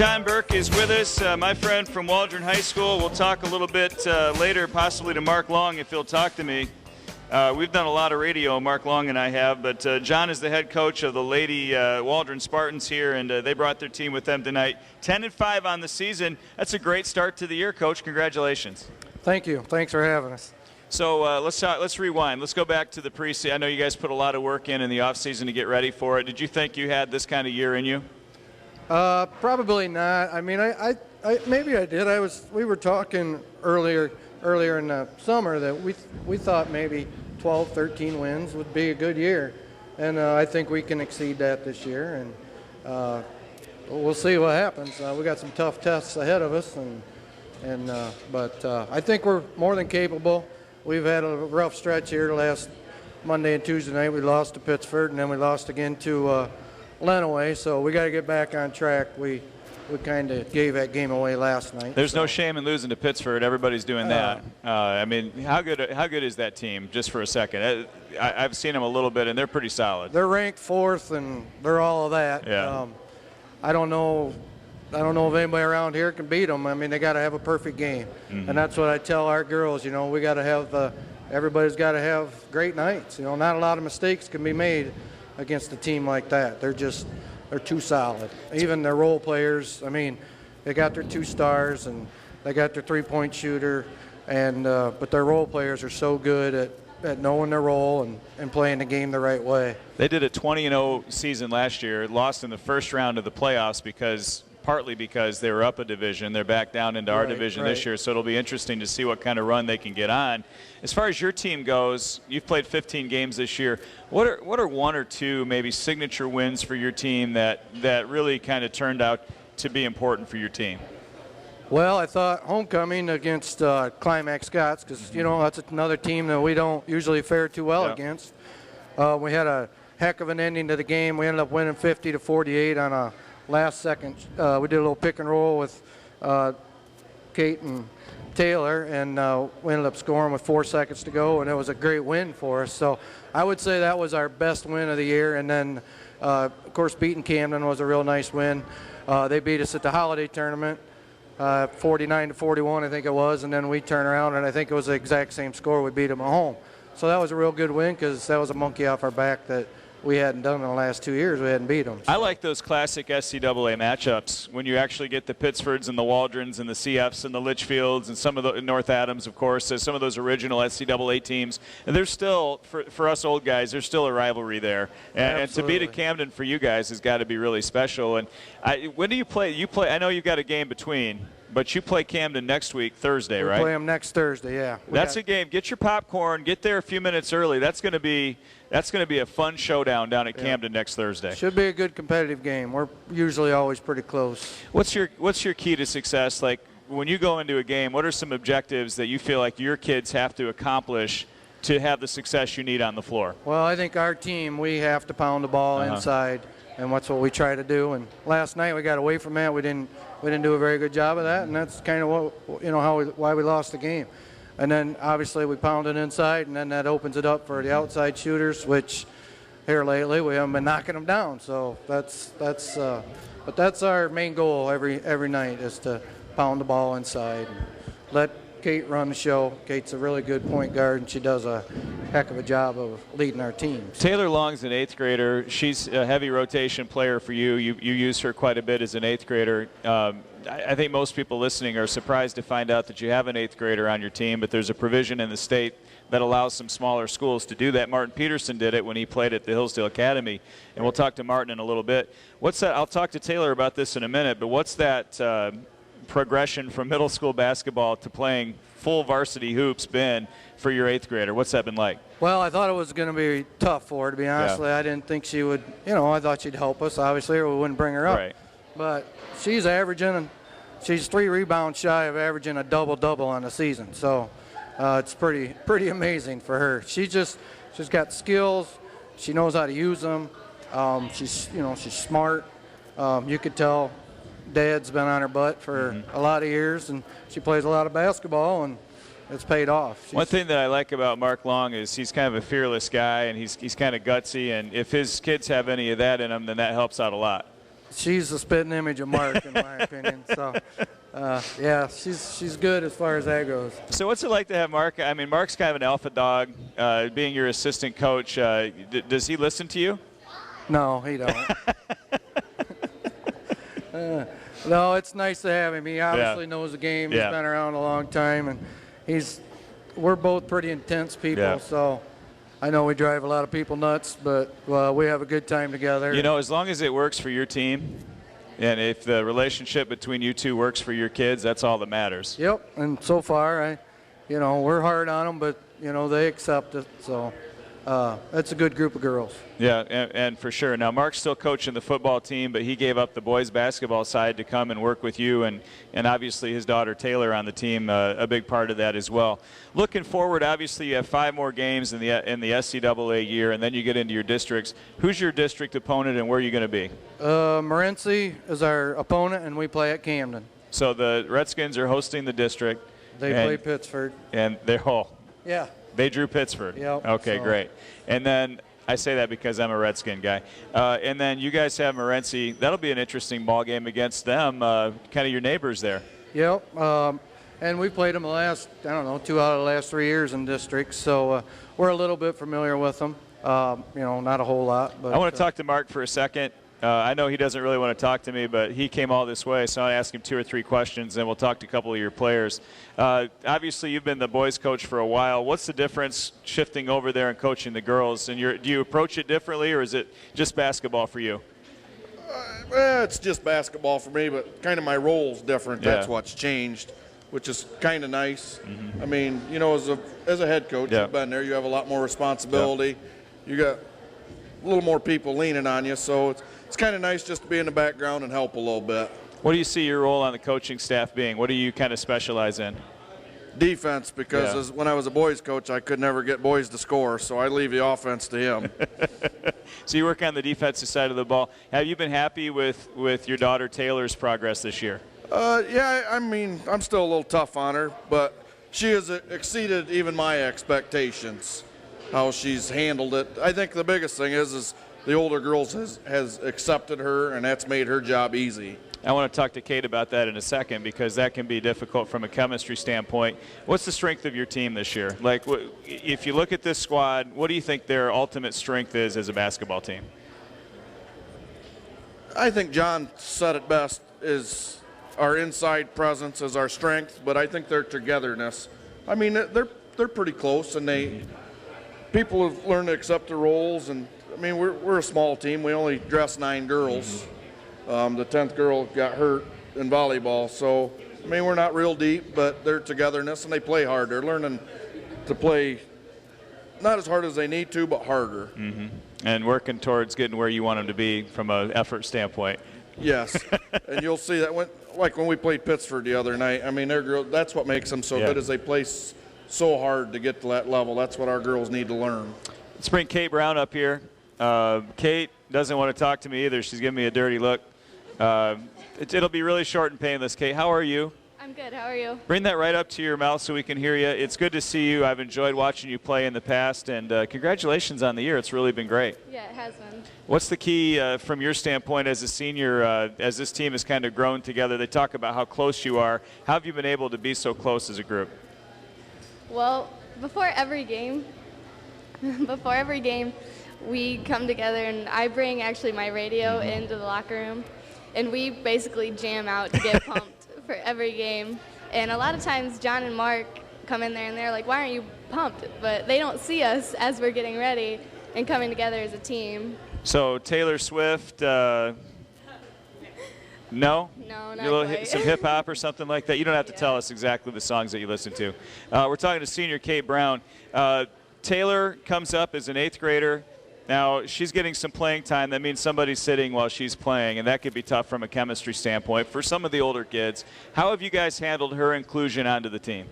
Jon Burke is with us, my friend from Waldron High School. We'll talk a little bit later, possibly to Mark Long if he'll talk to me. We've done a lot of radio, Mark Long and I have, but Jon is the head coach of the Lady Waldron Spartans here, and they brought their team with them tonight. 10-5 on the season. That's a great start to the year, Coach. Congratulations. Thank you. Thanks for having us. So let's rewind. Let's go back to the preseason. I know you guys put a lot of work in the offseason to get ready for it. Did you think you had this kind of year in you? Probably not. I mean, I maybe I did. We were talking earlier in the summer that we thought maybe 12, 13 wins would be a good year, and I think we can exceed that this year. And we'll see what happens. We got some tough tests ahead of us, but I think we're more than capable. We've had a rough stretch here the last Monday and Tuesday night. We lost to Pittsford, and then we lost again to Lenawee, so we got to get back on track. We kind of gave that game away last night. There's no shame in losing to Pittsford. Everybody's doing that. I mean, how good is that team? Just for a second, I've seen them a little bit, and they're pretty solid. They're ranked 4th, and they're all of that. Yeah. I don't know if anybody around here can beat them. I mean, they got to have a perfect game, and that's what I tell our girls. You know, we got to have everybody's got to have great nights. You know, not a lot of mistakes can be made against a team like that. They're too solid. Even their role players, I mean, they got their 2 stars and they got their 3-point shooter, and but their role players are so good at knowing their role and playing the game the right way. They did a 20-0 season last year, lost in the first round of the playoffs partly because they were up a division. They're back down into our division this year, so it'll be interesting to see what kind of run they can get on. As far as your team goes, you've played 15 games this year. What are 1 or 2 maybe signature wins for your team that really kind of turned out to be important for your team? Well, I thought homecoming against Climax Scots, because you know that's another team that we don't usually fare too well against. We had a heck of an ending to the game. We ended up winning 50-48 on a last second. We did a little pick and roll with Kate and Taylor, and we ended up scoring with 4 seconds to go, and it was a great win for us. So I would say that was our best win of the year. And then, of course, beating Camden was a real nice win. They beat us at the holiday tournament, 49-41, I think it was, and then we turned around, and I think it was the exact same score. We beat them at home. So that was a real good win because that was a monkey off our back that we hadn't done in the last 2 years. We hadn't beat them. I like those classic SCAA matchups when you actually get the Pittsfords and the Waldrons and the CFs and the Litchfields and some of the North Adams, of course, some of those original SCAA teams. And there's still, for us old guys, there's still a rivalry there. And to beat a Camden for you guys has got to be really special. And when do you play? I know you've got a game between, but you play Camden next week, Thursday, right? We play them next Thursday, yeah. That's a game. Get your popcorn. Get there a few minutes early. That's going to be a fun showdown down at Camden next Thursday. Should be a good competitive game. We're usually always pretty close. What's your key to success? Like when you go into a game, what are some objectives that you feel like your kids have to accomplish to have the success you need on the floor? Well, I think our team, we have to pound the ball inside, and that's what we try to do. And last night we got away from that. We didn't do a very good job of that, and that's kind of why we lost the game. And then obviously we pounded inside, and then that opens it up for the outside shooters, which here lately we haven't been knocking them down. So but that's our main goal every night is to pound the ball inside and let Kate run the show. Kate's a really good point guard, and she does a heck of a job of leading our teams. Taylor Long's an 8th grader. She's a heavy rotation player for you. You use her quite a bit as an 8th grader. I think most people listening are surprised to find out that you have an 8th grader on your team, but there's a provision in the state that allows some smaller schools to do that. Martin Peterson did it when he played at the Hillsdale Academy, and we'll talk to Martin in a little bit. What's that? I'll talk to Taylor about this in a minute, but what's that progression from middle school basketball to playing full varsity hoops been for your 8th grader? What's that been like? Well, I thought it was going to be tough for her, to be honest with you. I didn't think she would, I thought she'd help us, obviously, or we wouldn't bring her up. Right. But she's 3 rebounds shy of averaging a double-double on the season. So it's pretty amazing for her. She's got skills. She knows how to use them. She's smart. You could tell Dad's been on her butt for a lot of years, and she plays a lot of basketball, and it's paid off. One thing that I like about Mark Long is he's kind of a fearless guy, and he's kind of gutsy, and if his kids have any of that in them, then that helps out a lot. she's the spitting image of Mark, in my opinion. So, yeah, she's good as far as that goes. So what's it like to have Mark? I mean, Mark's kind of an alpha dog, being your assistant coach. Does he listen to you? No, he don't. No, it's nice to have him. He obviously knows the game. He's been around a long time, and we're both pretty intense people, so I know we drive a lot of people nuts, but we have a good time together. You know, as long as it works for your team, and if the relationship between you two works for your kids, that's all that matters. Yep, and so far, we're hard on them, but, they accept it, so that's a good group of girls. Yeah, and for sure. Now, Mark's still coaching the football team, but he gave up the boys' basketball side to come and work with you, and obviously his daughter Taylor on the team, a big part of that as well. Looking forward, obviously you have 5 more games in the SCAA year, and then you get into your districts. Who's your district opponent, and where are you going to be? Morenci is our opponent, and we play at Camden. So the Redskins are hosting the district. They play Pittsford. And they're Yeah. They drew Pittsford. Yep. Okay, great. And then I say that because I'm a Redskin guy. And then you guys have Morenci. That'll be an interesting ball game against them, kind of your neighbors there. Yep. And we played them the last, 2 out of the last 3 years in districts, so we're a little bit familiar with them. Not a whole lot. But I want to talk to Mark for a second. I know he doesn't really want to talk to me, but he came all this way, so I'll ask him 2 or 3 questions, and we'll talk to a couple of your players. Obviously, you've been the boys' coach for a while. What's the difference shifting over there and coaching the girls? And do you approach it differently, or is it just basketball for you? It's just basketball for me, but kind of my role's different. That's what's changed, which is kind of nice. I mean, as a head coach, you've been there. You have a lot more responsibility. You got a little more people leaning on you, so it's kind of nice just to be in the background and help a little bit. What do you see your role on the coaching staff being? What do you kind of specialize in? Defense, because when I was a boys coach, I could never get boys to score, so I leave the offense to him. So you work on the defensive side of the ball. Have you been happy with your daughter Taylor's progress this year? Yeah, I mean, I'm still a little tough on her, but she has exceeded even my expectations, how she's handled it. I think the biggest thing is the older girls has accepted her, and that's made her job easy. I want to talk to Kate about that in a second, because that can be difficult from a chemistry standpoint. What's the strength of your team this year? Like, if you look at this squad, what do you think their ultimate strength is as a basketball team? I think Jon said it best, is our inside presence is our strength, but I think their togetherness. I mean, they're pretty close, and people have learned to accept the roles, and I mean, we're a small team. We only dress 9 girls. The 10th girl got hurt in volleyball, so I mean, we're not real deep, but their togetherness, and they play hard. They're learning to play not as hard as they need to, but harder. And working towards getting where you want them to be from an effort standpoint. Yes, and you'll see that when we played Pittsford the other night. I mean, their girl, that's what makes them so good, is they play so hard to get to that level. That's what our girls need to learn. Let's bring Kate Brown up here. Kate doesn't want to talk to me either. She's giving me a dirty look. It'll be really short and painless. Kate, how are you? I'm good. How are you? Bring that right up to your mouth so we can hear you. It's good to see you. I've enjoyed watching you play in the past, and congratulations on the year. It's really been great. Yeah, it has been. What's the key from your standpoint as a senior, as this team has kind of grown together? They talk about how close you are. How have you been able to be so close as a group? Well, before every game, we come together, and I bring actually my radio into the locker room, and we basically jam out to get pumped for every game. And a lot of times Jon and Mark come in there and they're like, why aren't you pumped? But they don't see us as we're getting ready and coming together as a team. So Taylor Swift, no? No, not quite. Some hip-hop or something like that? You don't have to tell us exactly the songs that you listen to. We're talking to senior Kate Brown. Taylor comes up as an 8th grader. Now, she's getting some playing time. That means somebody's sitting while she's playing, and that could be tough from a chemistry standpoint for some of the older kids. How have you guys handled her inclusion onto the team?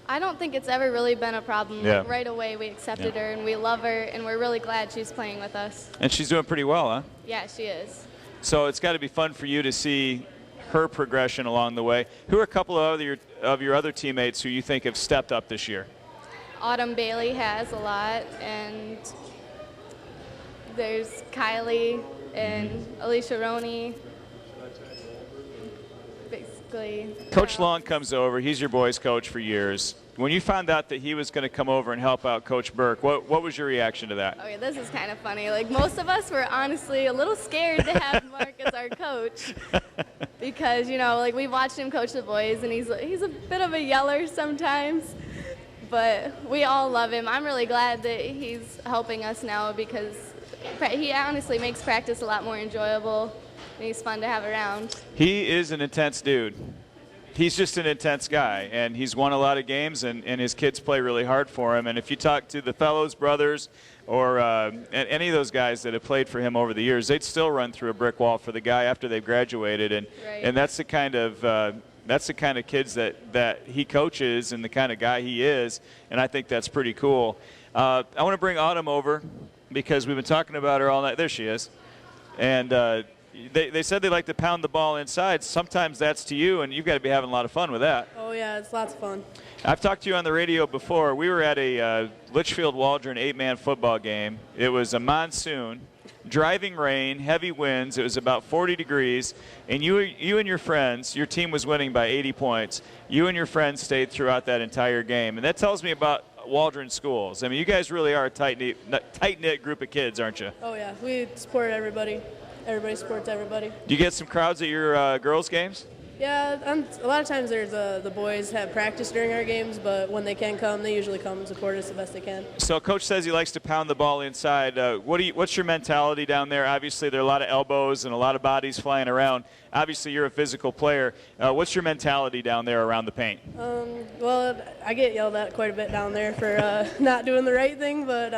I don't think it's ever really been a problem. Yeah. Like, right away, we accepted her, and we love her, and we're really glad she's playing with us. And she's doing pretty well, huh? Yeah, she is. So it's got to be fun for you to see her progression along the way. Who are a couple of your other teammates who you think have stepped up this year? Autumn Bailey has a lot, and there's Kylie and Alicia Roney. basically. Coach Long comes over. He's your boys' coach for years. When you found out that he was going to come over and help out Coach Burke, what was your reaction to that? Okay, this is kind of funny. Like, most of us were honestly a little scared to have Mark as our coach because, you know, like, we've watched him coach the boys, and he's a bit of a yeller sometimes, but we all love him. I'm really glad that he's helping us now because he honestly makes practice a lot more enjoyable, and he's fun to have around. He is an intense dude. He's just an intense guy, and he's won a lot of games, and his kids play really hard for him. And if you talk to the Fellows brothers or any of those guys that have played for him over the years, they'd still run through a brick wall for the guy after they've graduated. And Right. and that's the kind of kids that he coaches and the kind of guy he is, and I think that's pretty cool. I want to bring Autumn over because we've been talking about her all night. There she is. And they said they like to pound the ball inside. Sometimes that's to you, and you've got to be having a lot of fun with that. Oh, yeah, it's lots of fun. I've talked to you on the radio before. We were at a Litchfield-Waldron 8-man football game. It was a monsoon, driving rain, heavy winds. It was about 40 degrees, and you and your friends, your team was winning by 80 points. You and your friends stayed throughout that entire game, and that tells me about Waldron schools. I mean, you guys really are a tight-knit group of kids, aren't you? Oh, yeah, we support everybody. Everybody supports everybody. Do you get some crowds at your girls' games? Yeah, a lot of times the boys have practice during our games, but when they can come, they usually come and support us the best they can. So Coach says he likes to pound the ball inside. What's your mentality down there? Obviously, there are a lot of elbows and a lot of bodies flying around. Obviously, you're a physical player. What's your mentality down there around the paint? Well, I get yelled at quite a bit down there for not doing the right thing, but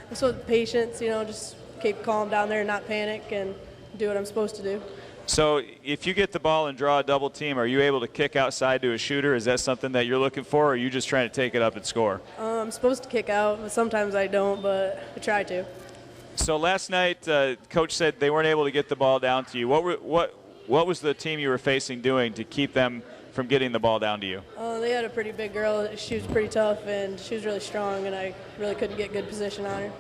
just with patience, you know, just keep calm down there and not panic and do what I'm supposed to do. So if you get the ball and draw a double team, are you able to kick outside to a shooter? Is that something that you're looking for, or are you just trying to take it up and score? I'm supposed to kick out, but sometimes I don't, but I try to. So last night, Coach said they weren't able to get the ball down to you. What was the team you were facing doing to keep them from getting the ball down to you? They had a pretty big girl. She was pretty tough, and she was really strong, and I really couldn't get good position on her.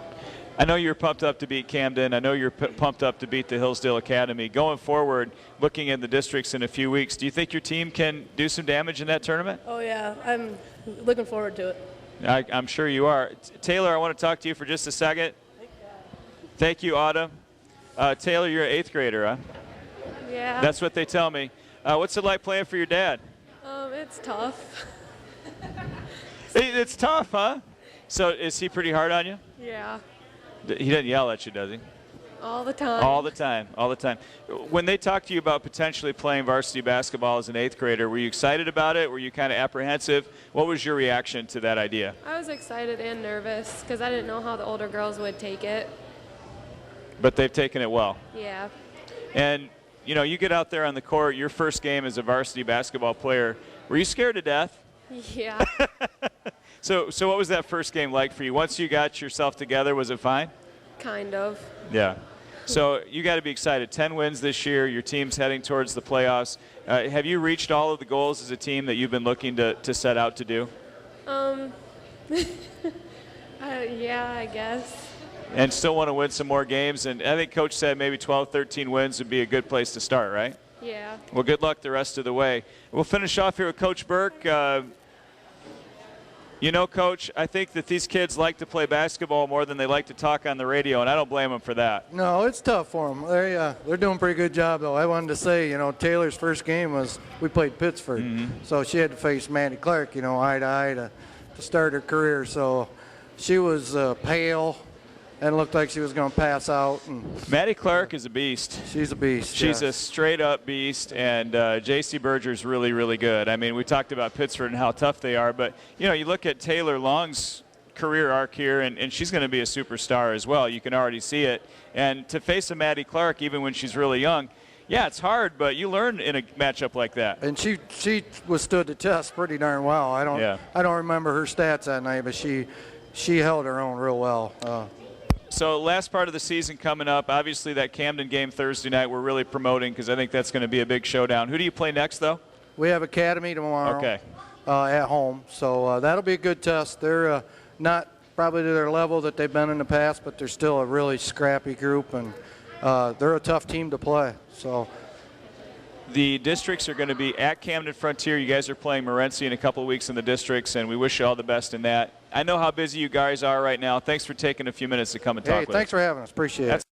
I know you're pumped up to beat Camden. I know you're pumped up to beat the Hillsdale Academy. Going forward, looking in the districts in a few weeks, do you think your team can do some damage in that tournament? Oh, yeah. I'm looking forward to it. I'm sure you are. Taylor, I want to talk to you for just a second. Thank you, Autumn. Taylor, you're an 8th grader, huh? Yeah. That's what they tell me. What's it like playing for your dad? It's tough. It's tough, huh? So is he pretty hard on you? Yeah. He doesn't yell at you, does he? All the time. All the time, all the time. When they talked to you about potentially playing varsity basketball as an 8th grader, were you excited about it? Were you kind of apprehensive? What was your reaction to that idea? I was excited and nervous because I didn't know how the older girls would take it. But they've taken it well. Yeah. And, you know, you get out there on the court, your first game as a varsity basketball player. Were you scared to death? Yeah. So what was that first game like for you? Once you got yourself together, was it fine? Kind of. Yeah. So you got to be excited. 10 wins this year. Your team's heading towards the playoffs. Have you reached all of the goals as a team that you've been looking to set out to do? Yeah, I guess. And still want to win some more games. And I think Coach said maybe 12, 13 wins would be a good place to start, right? Yeah. Well, good luck the rest of the way. We'll finish off here with Coach Burke. You know, Coach, I think that these kids like to play basketball more than they like to talk on the radio, and I don't blame them for that. No, it's tough for them. They're doing a pretty good job, though. I wanted to say, you know, Taylor's first game was we played Pittsburgh, so she had to face Maddie Clark, you know, eye to eye to start her career. So she was pale and looked like she was going to pass out. And Maddie Clark is a beast. she's a beast. She's yes. a straight-up beast, and J.C. Berger's really, really good. I mean, we talked about Pittsford and how tough they are, but, you know, you look at Taylor Long's career arc here, and she's going to be a superstar as well. You can already see it. And to face a Maddie Clark, even when she's really young, yeah, it's hard, but you learn in a matchup like that. And she withstood the test pretty darn well. I don't remember her stats that night, but she held her own real well. So last part of the season coming up, obviously that Camden game Thursday night we're really promoting because I think that's going to be a big showdown. Who do you play next, though? We have Academy tomorrow. Okay. At home, so that'll be a good test. They're not probably to their level that they've been in the past, but they're still a really scrappy group, and they're a tough team to play. So The districts are going to be at Camden Frontier. You guys are playing Morenci in a couple of weeks in the districts, and we wish you all the best in that. I know how busy you guys are right now. Thanks for taking a few minutes to come and talk with us. Thanks for having us. Appreciate it.